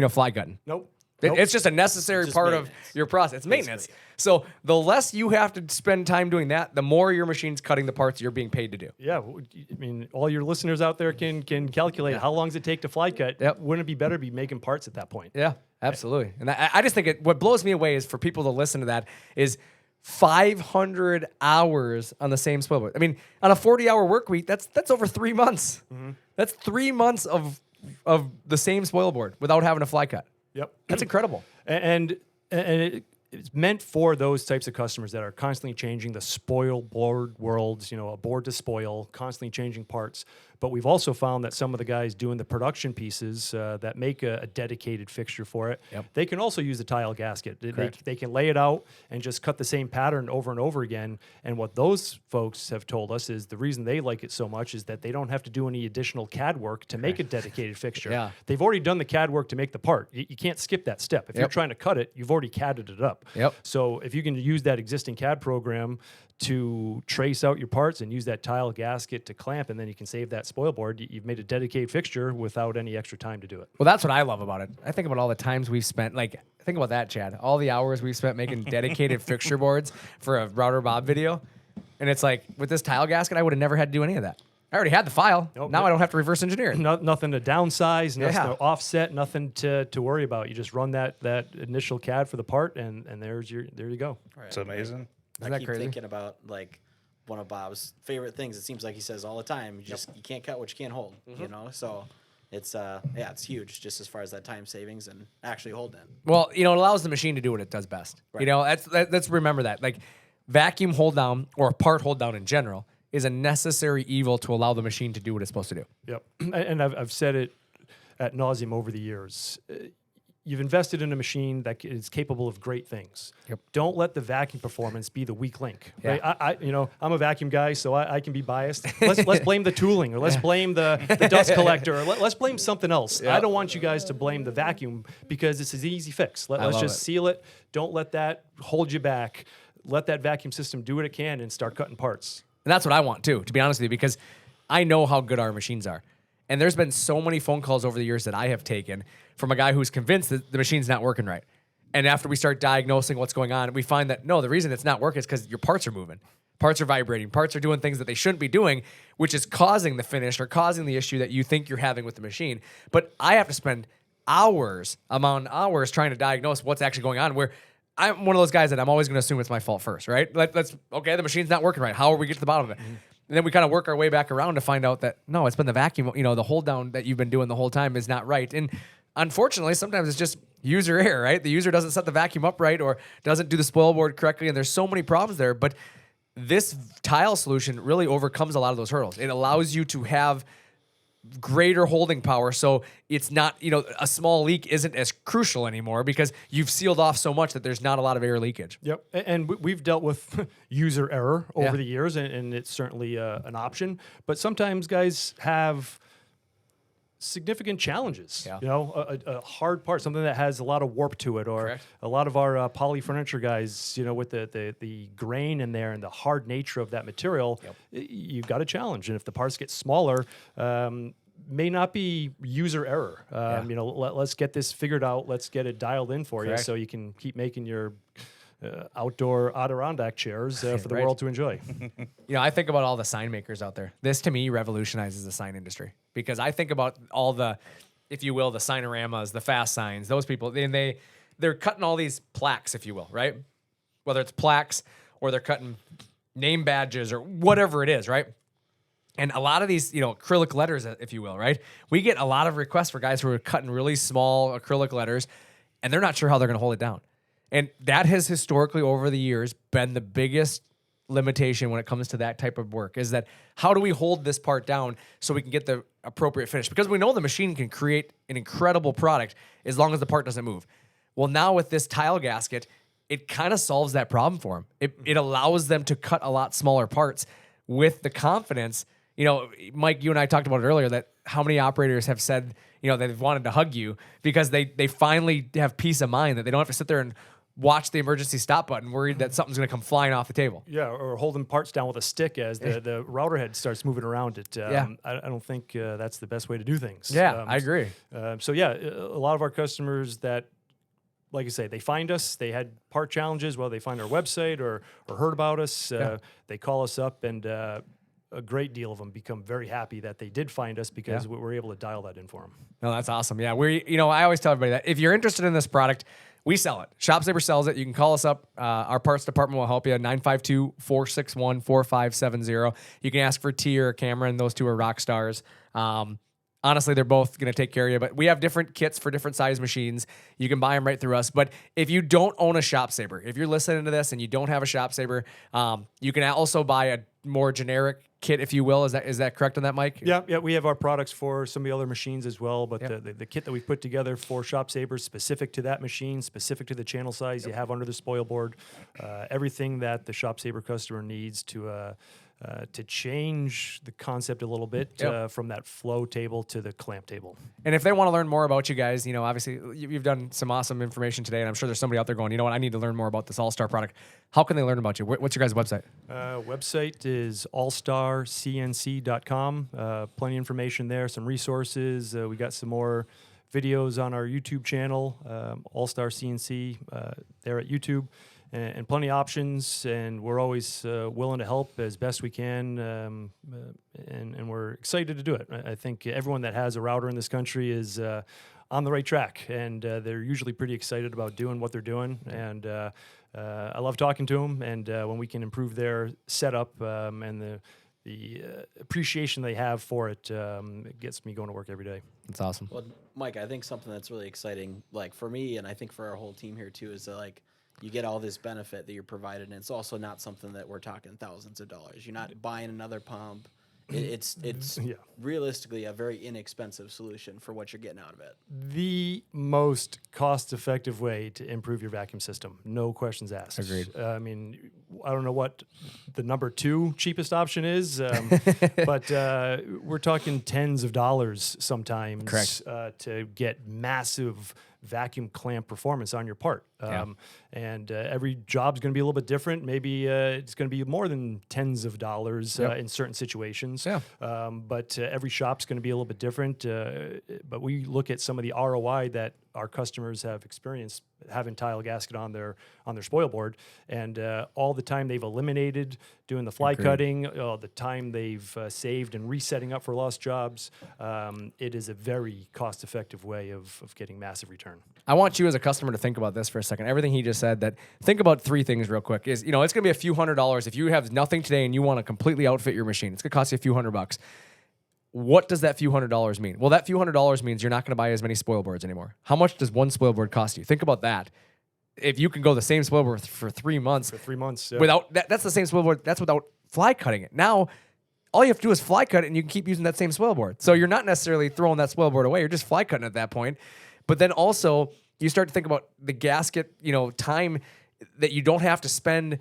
fly cutting. Nope. It's just a necessary part of your process. It's maintenance. So the less you have to spend time doing that, the more your machine's cutting the parts you're being paid to do. Yeah, I mean, all your listeners out there can calculate how long does it take to fly cut. Yep. Wouldn't it be better to be making parts at that point? Yeah, absolutely. And I just think what blows me away is for people to listen to that is 500 hours on the same spoil board. I mean, on a 40-hour work week, that's over 3 months. Mm-hmm. That's 3 months of the same spoil board without having a fly cut. Yep. That's incredible. And it's meant for those types of customers that are constantly changing the spoil board worlds, a board to spoil, constantly changing parts. But we've also found that some of the guys doing the production pieces that make a dedicated fixture for it, they can also use the tile gasket. They can lay it out and just cut the same pattern over and over again. And what those folks have told us is the reason they like it so much is that they don't have to do any additional CAD work to make a dedicated fixture. Yeah. They've already done the CAD work to make the part. You can't skip that step. If you're trying to cut it, you've already CAD'd it up. Yep. So if you can use that existing CAD program to trace out your parts and use that tile gasket to clamp, and then you can save that spoil board, you've made a dedicated fixture without any extra time to do it. Well, that's what I love about it. I think about all the times we've spent, think about that, Chad. All the hours we've spent making dedicated fixture boards for a Router Bob video. And it's like, with this tile gasket, I would have never had to do any of that. I already had the file. Nope. Now I don't have to reverse engineer it. Nothing to downsize, nothing to offset, nothing to worry about. You just run that initial CAD for the part, and there you go. Right. It's amazing. Isn't I that keep crazy? thinking about one of Bob's favorite things. It seems like he says all the time. You can't cut what you can't hold. So it's it's huge just as far as that time savings and actually holding it. Well, it allows the machine to do what it does best. Right. Let's remember that. Like, vacuum hold down or part hold down in general is a necessary evil to allow the machine to do what it's supposed to do. Yep. And I've said it ad nauseum over the years. You've invested in a machine that is capable of great things. Yep. Don't let the vacuum performance be the weak link. Yeah. Right? I'm a vacuum guy, so I can be biased. Let's blame the tooling, or let's blame the dust collector, or let's blame something else. I don't want you guys to blame the vacuum because it's an easy fix. Let's love just it. seal it. Don't let that hold you back. Let that vacuum system do what it can and start cutting parts. And that's what I want too, to be honest with you, because I know how good our machines are. And there's been so many phone calls over the years that I have taken from a guy who's convinced that the machine's not working right. And after we start diagnosing what's going on, we find that, no, the reason it's not working is because your parts are moving. Parts are vibrating. Parts are doing things that they shouldn't be doing, which is causing the finish or causing the issue that you think you're having with the machine. But I have to spend hours trying to diagnose what's actually going on, where I'm one of those guys that I'm always going to assume it's my fault first, right? Let's okay, the machine's not working right. How are we get to the bottom of it? And then we kind of work our way back around to find out that, no, it's been the vacuum, the hold down that you've been doing the whole time is not right. And unfortunately, sometimes it's just user error, right? The user doesn't set the vacuum up right or doesn't do the spoil board correctly, and there's so many problems there. But this tile solution really overcomes a lot of those hurdles. It allows you to have greater holding power, so it's not, a small leak isn't as crucial anymore because you've sealed off so much that there's not a lot of air leakage. Yep, and we've dealt with user error over Yeah. the years, and it's certainly an option. But sometimes guys have significant challenges. Yeah. A hard part, something that has a lot of warp to it, or Correct. a lot of our poly furniture guys, with the grain in there and the hard nature of that material, you've got a challenge. And if the parts get smaller, may not be user error. Let's get this figured out. Let's get it dialed in for Correct. you so you can keep making your outdoor Adirondack chairs for the Right. world to enjoy. I think about all the sign makers out there. This, to me, revolutionizes the sign industry because I think about all the, if you will, the signoramas, the fast signs, those people, and they're cutting all these plaques, if you will, right? Whether it's plaques or they're cutting name badges or whatever it is, right? And a lot of these, acrylic letters, if you will, right? We get a lot of requests for guys who are cutting really small acrylic letters, and they're not sure how they're going to hold it down. And that has historically, over the years, been the biggest limitation when it comes to that type of work, is that how do we hold this part down so we can get the appropriate finish? Because we know the machine can create an incredible product as long as the part doesn't move. Well, now with this tile gasket, it kind of solves that problem for them. It allows them to cut a lot smaller parts with the confidence. Mike, you and I talked about it earlier, that how many operators have said, they've wanted to hug you because they finally have peace of mind that they don't have to sit there and watch the emergency stop button worried that something's going to come flying off the table. Yeah, or holding parts down with a stick as the router head starts moving around it. I don't think that's the best way to do things. Yeah, I agree. A lot of our customers that, like I say, they find us, they had part challenges, whether they find our website or heard about us, they call us up, and a great deal of them become very happy that they did find us because we were able to dial that in for them. No, that's awesome. Yeah, I always tell everybody that if you're interested in this product, we sell it. ShopSabre sells it. You can call us up. Our parts department will help you. 952-461-4570. You can ask for T or Cameron. Those two are rock stars. Honestly, they're both going to take care of you. But we have different kits for different size machines. You can buy them right through us. But if you don't own a ShopSabre, if you're listening to this and you don't have a ShopSabre, you can also buy a more generic kit, if you will. Is that correct on that, Mike? Yeah. We have our products for some of the other machines as well, but the kit that we've put together for ShopSabre, specific to that machine, specific to the channel size you have under the spoil board, everything that the ShopSabre customer needs to change the concept a little bit from that flow table to the clamp table. And if they want to learn more about you guys, obviously you've done some awesome information today, and I'm sure there's somebody out there going, I need to learn more about this AllStar product. How can they learn about you? What's your guys' website? Website is allstarcnc.com. Plenty of information there, some resources. We got some more videos on our YouTube channel, AllStar CNC, there at YouTube. And plenty of options, and we're always willing to help as best we can, and we're excited to do it. I think everyone that has a router in this country is on the right track, and they're usually pretty excited about doing what they're doing, and I love talking to them, and when we can improve their setup and the appreciation they have for it, it gets me going to work every day. That's awesome. Well, Mike, I think something that's really exciting, like for me, and I think for our whole team here too, is that like, you get all this benefit that you're provided, and it's also not something that we're talking thousands of dollars. You're not buying another pump It's Yeah. realistically a very inexpensive solution for what you're getting out of it. The most cost-effective way to improve your vacuum system, no questions asked. Agreed. I mean, I don't know what the number 2 cheapest option is, but we're talking tens of dollars sometimes. Correct. To get massive vacuum clamp performance on your part. And every job's going to be a little bit different. Maybe it's going to be more than tens of dollars in certain situations. Yeah. But every shop's going to be a little bit different. But we look at some of the ROI that our customers have experienced having tile gasket on their spoil board, and all the time they've eliminated doing the fly cutting, the time they've saved and resetting up for lost jobs. It is a very cost-effective way of getting massive return. I want you as a customer to think about this for a second. Everything he just said, that think about 3 things real quick. Is, it's going to be a few $100s. If you have nothing today and you want to completely outfit your machine, it's going to cost you a few $100. What does that few $100 mean? Well, that few $100 means you're not going to buy as many spoil boards anymore. How much does one spoil board cost you? Think about that. If you can go the same spoil board for 3 months, without that's the same spoil board. That's without fly cutting it. Now, all you have to do is fly cut it, and you can keep using that same spoil board. So you're not necessarily throwing that spoil board away. You're just fly cutting at that point. But then also, you start to think about the gasket, time that you don't have to spend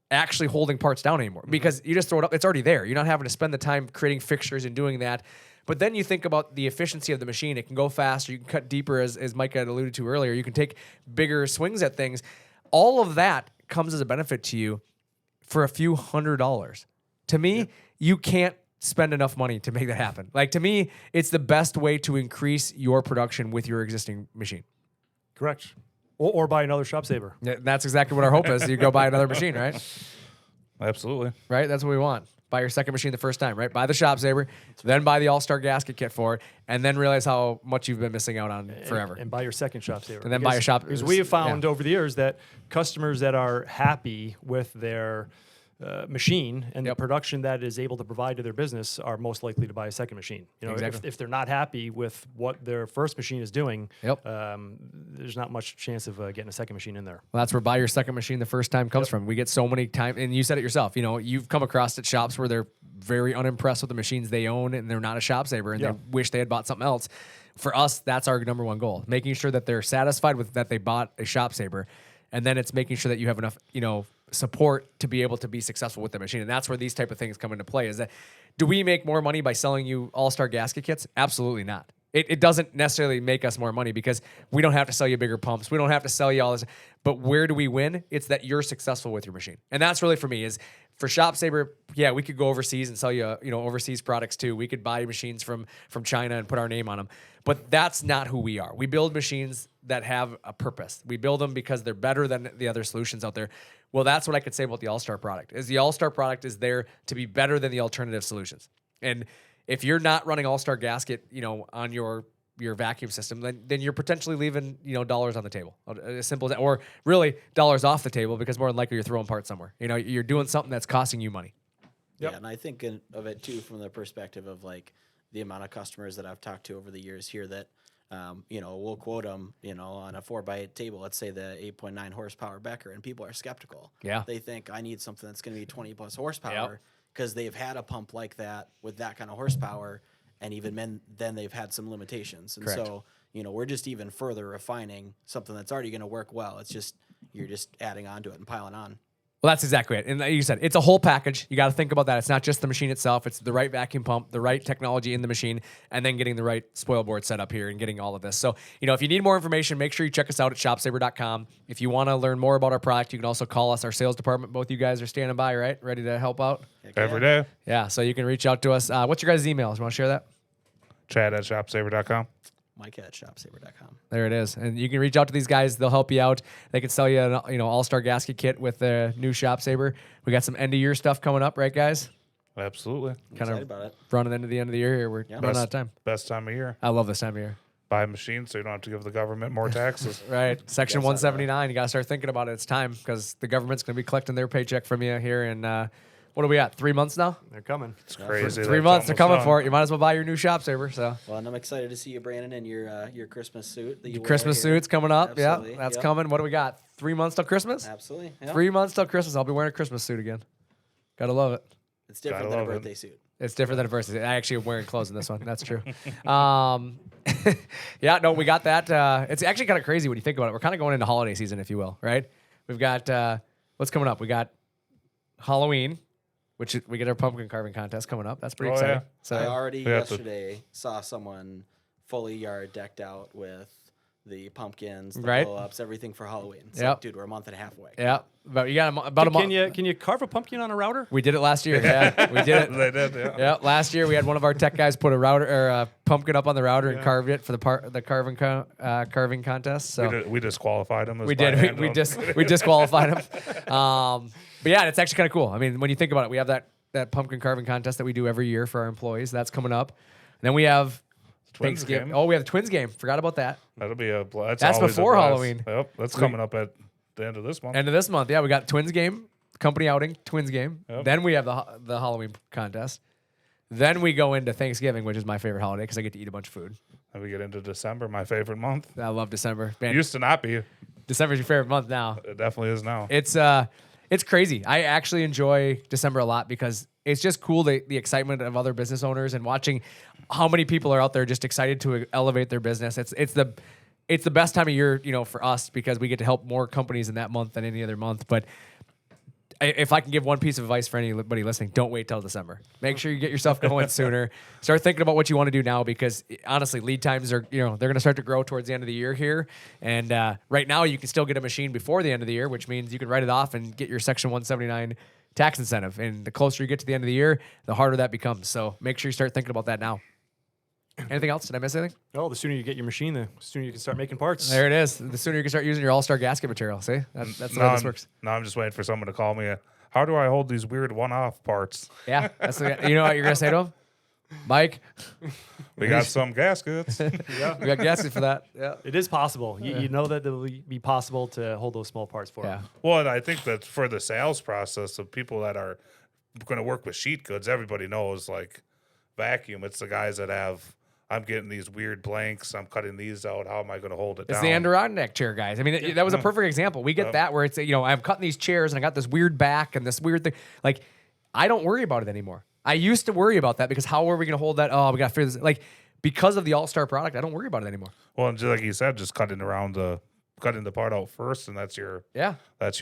actually holding parts down anymore, because you just throw it up. It's already there. You're not having to spend the time creating fixtures and doing that. But then you think about the efficiency of the machine. It can go faster. You can cut deeper, as Micah had alluded to earlier. You can take bigger swings at things. All of that comes as a benefit to you for a few $100s. To me, you can't spend enough money to make that happen. Like, to me, it's the best way to increase your production with your existing machine. Correct. Or buy another ShopSabre. Yeah, that's exactly what our hope is. You go buy another machine, right? Absolutely. Right? That's what we want. Buy your second machine the first time, right? Buy the ShopSabre, then buy the AllStar gasket kit for it, and then realize how much you've been missing out on forever. And buy your second ShopSabre. And then buy a shop. Because we have found over the years that customers that are happy with their machine and the production that it is able to provide to their business are most likely to buy a second machine. Exactly. If they're not happy with what their first machine is doing, Yep. There's not much chance of getting a second machine in there. Well, that's where buy your second machine the first time comes from. We get so many times, and you said it yourself, you've come across at shops where they're very unimpressed with the machines they own, and they're not a ShopSabre, and they wish they had bought something else. For us, that's our number one goal, making sure that they're satisfied with that they bought a ShopSabre, and then it's making sure that you have enough, support to be able to be successful with the machine. And that's where these type of things come into play, is that, do we make more money by selling you AllStar gasket kits? Absolutely not. It doesn't necessarily make us more money, because we don't have to sell you bigger pumps. We don't have to sell you all this. But where do we win? It's that you're successful with your machine. And that's really, for me, is for ShopSabre, we could go overseas and sell you, overseas products too. We could buy machines from China and put our name on them. But that's not who we are. We build machines that have a purpose. We build them because they're better than the other solutions out there. Well, that's what I could say about the AllStar product. Is the AllStar product is there to be better than the alternative solutions. And if you're not running AllStar gasket, on your vacuum system, then you're potentially leaving, dollars on the table. As simple as that. Or really dollars off the table, because more than likely you're throwing parts somewhere. You're doing something that's costing you money. Yeah, and I think of it too from the perspective of like the amount of customers that I've talked to over the years here that, we'll quote them, on a 4x8 table, let's say the 8.9 horsepower Becker, and people are skeptical. Yeah. They think I need something that's going to be 20 plus horsepower, because they've had a pump like that with that kind of horsepower, and even then they've had some limitations. And Correct. so, we're just even further refining something that's already going to work well. It's just, you're just adding on to it and piling on. Well, that's exactly it. And like you said, it's a whole package. You got to think about that. It's not just the machine itself. It's the right vacuum pump, the right technology in the machine, and then getting the right spoil board set up here and getting all of this. So, if you need more information, make sure you check us out at ShopSabre.com. If you want to learn more about our product, you can also call us. Our sales department, both you guys are standing by, right? Ready to help out? Every day. Yeah, so you can reach out to us. What's your guys' emails? You want to share that? Chad@ShopSabre.com. Micah at ShopSabre.com. There it is. And you can reach out to these guys. They'll help you out. They can sell you an AllStar gasket kit with the new ShopSabre. We got some end-of-year stuff coming up, right, guys? Absolutely. Kind Excited about it. running into the end of the year here. We're running out of time. Best time of year. I love this time of year. Buy a machine so you don't have to give the government more taxes. Right. Section 179. You got to start thinking about it. It's time, because the government's going to be collecting their paycheck from you here in, what are we at? 3 months now? They're coming. It's crazy. 3 months. They're coming for it. You might as well buy your new ShopSabre. So. Well, and I'm excited to see you, Brandon, in your Christmas suit. That you wear Christmas here. suit's coming up. Absolutely. Yeah, that's Yep. coming. What do we got? 3 months till Christmas? Absolutely. Yep. 3 months till Christmas. I'll be wearing a Christmas suit again. Gotta love it. It's different Gotta than a love it. birthday suit. It's different than a versus. I actually am wearing clothes in this one. That's true. Yeah, no, we got that. It's actually kind of crazy when you think about it. We're kind of going into holiday season, if you will, right? We've got what's coming up. We got Halloween, which we get our pumpkin carving contest coming up. That's pretty exciting. Yeah. So I already We have to- yesterday saw someone fully yard decked out with the pumpkins, the Right. blow-ups, everything for Halloween. It's Yep. like, dude, we're a month and a half away. yeah, but you got about a month. Can you carve a pumpkin on a router? We did it last year. Yeah, we did it. They did, yeah. Yeah, last year we had one of our tech guys put a router or a pumpkin up on the router and carved it for the carving contest. So We disqualified him. we did. We disqualified him. But yeah, it's actually kind of cool. I mean, when you think about it, we have that pumpkin carving contest that we do every year for our employees. That's coming up. And then we have Twins Thanksgiving. game. Oh, we have the Twins game. Forgot about that. That'll be a blast. That's always a before blast. Halloween. Yep, that's coming up at the end of this month. End of this month. Yeah, we got Twins game, company outing, Twins game. Yep. Then we have the Halloween contest. Then we go into Thanksgiving, which is my favorite holiday because I get to eat a bunch of food. And we get into December, my favorite month. I love December. Man, It used to not be. December's your favorite month now. It definitely is now. It's crazy. I actually enjoy December a lot because it's just cool the excitement of other business owners and watching how many people are out there just excited to elevate their business. It's the best time of year, for us because we get to help more companies in that month than any other month. But if I can give one piece of advice for anybody listening, don't wait till December. Make sure you get yourself going sooner. Start thinking about what you want to do now because honestly, lead times are, they're going to start to grow towards the end of the year here. And right now you can still get a machine before the end of the year, which means you can write it off and get your Section 179 tax incentive. And the closer you get to the end of the year, the harder that becomes. So make sure you start thinking about that now. Anything else? Did I miss anything? Oh, the sooner you get your machine, the sooner you can start making parts. There it is. The sooner you can start using your AllStar gasket material. See? That's the way this works. Now I'm just waiting for someone to call me. How do I hold these weird one-off parts? Yeah. You know what you're going to say to him? Mike, We got some gaskets. we got gaskets for that. Yeah. It is possible. You know that it will be possible to hold those small parts for Yeah. them. Well, and I think that for the sales process of people that are going to work with sheet goods, everybody knows like vacuum. It's the guys that have, I'm getting these weird blanks. I'm cutting these out. How am I going to hold it It's down? the Adirondack chair, guys. I mean, that was a perfect example. We get that where it's, I'm cutting these chairs and I got this weird back and this weird thing. Like, I don't worry about it anymore. I used to worry about that because how are we going to hold that? Oh, we got to figure this. Like, because of the AllStar product, I don't worry about it anymore. Well, and just like you said, just cutting the part out first, and that's your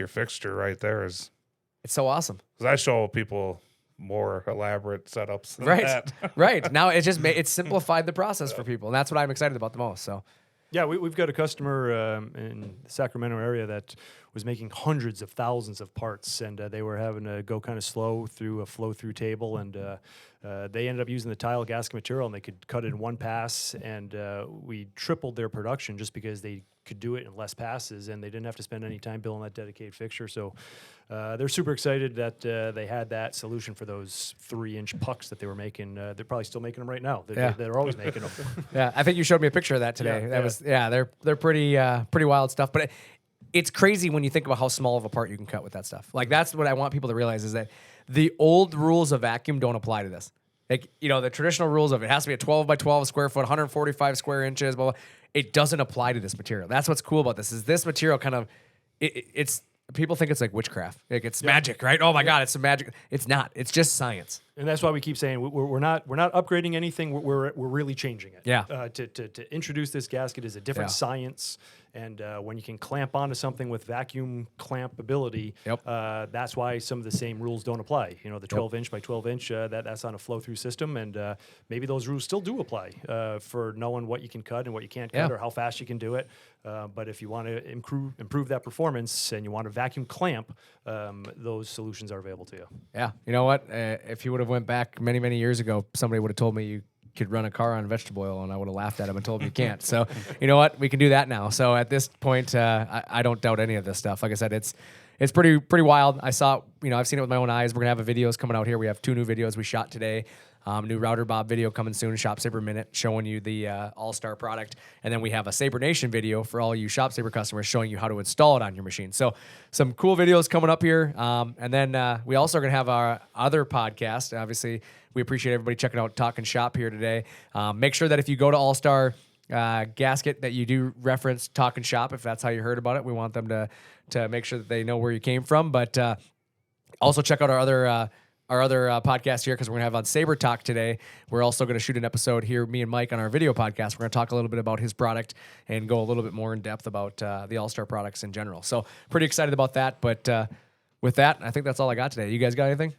fixture right there. Is It's so awesome. because I show people more elaborate setups. Than Right. that. Right. Now it's just it's simplified the process for people. And that's what I'm excited about the most. So Yeah, we've got a customer in the Sacramento area that was making hundreds of thousands of parts, and they were having to go kind of slow through a flow-through table, and they ended up using the tile gasket material, and they could cut it in one pass, and we tripled their production just because they could do it in less passes, and they didn't have to spend any time building that dedicated fixture. So they're super excited that they had that solution for those 3-inch pucks that they were making. They're probably still making them right now. They're always making them. yeah, I think you showed me a picture of that today. They're pretty wild stuff. But it's crazy when you think about how small of a part you can cut with that stuff. Like that's what I want people to realize is that the old rules of vacuum don't apply to this. Like, the traditional rules of it has to be a 12 by 12 square foot, 145 square inches, blah, blah. It doesn't apply to this material. That's what's cool about this is this material kind of, it's, people think it's like witchcraft. Like it's magic, right? Oh my God, it's some magic. It's not. It's just science. And that's why we keep saying we're not upgrading anything. We're really changing it. Yeah. To introduce this gasket is a different science, and when you can clamp onto something with vacuum clamp ability, that's why some of the same rules don't apply. The 12-inch by 12-inch that's on a flow-through system, and maybe those rules still do apply for knowing what you can cut and what you can't cut or how fast you can do it. But if you want to improve that performance and you want to vacuum clamp, those solutions are available to you. Yeah. You know what? If you would have went back many, many years ago, somebody would have told me you could run a car on vegetable oil, and I would have laughed at him and told him you can't. So, you know what? We can do that now. So at this point, I don't doubt any of this stuff. Like I said, it's pretty wild. I saw, I've seen it with my own eyes. We're gonna have videos coming out here. We have 2 new videos we shot today. New Router Bob video coming soon, ShopSabre Minute, showing you the AllStar product. And then we have a Sabre Nation video for all you ShopSabre customers showing you how to install it on your machine. So some cool videos coming up here. And then we also are going to have our other podcast. Obviously, we appreciate everybody checking out Talkin Shop here today. Make sure that if you go to AllStar Gasket that you do reference Talkin Shop, if that's how you heard about it. We want them to make sure that they know where you came from. But also check out our other our other podcast here because we're going to have on Sabre Talk today. We're also going to shoot an episode here, me and Mike, on our video podcast. We're going to talk a little bit about his product and go a little bit more in depth about the AllStar products in general. So pretty excited about that. But with that, I think that's all I got today. You guys got anything?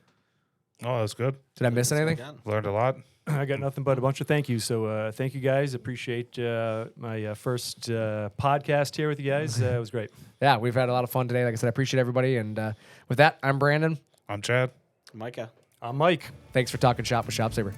Oh, that's good. Did I miss anything? Learned a lot. I got nothing but a bunch of thank yous. So thank you guys. Appreciate my first podcast here with you guys. It was great. Yeah, we've had a lot of fun today. Like I said, I appreciate everybody. And with that, I'm Brandon. I'm Chad. Micah. I'm Mike. Thanks for talking shop with ShopSabre.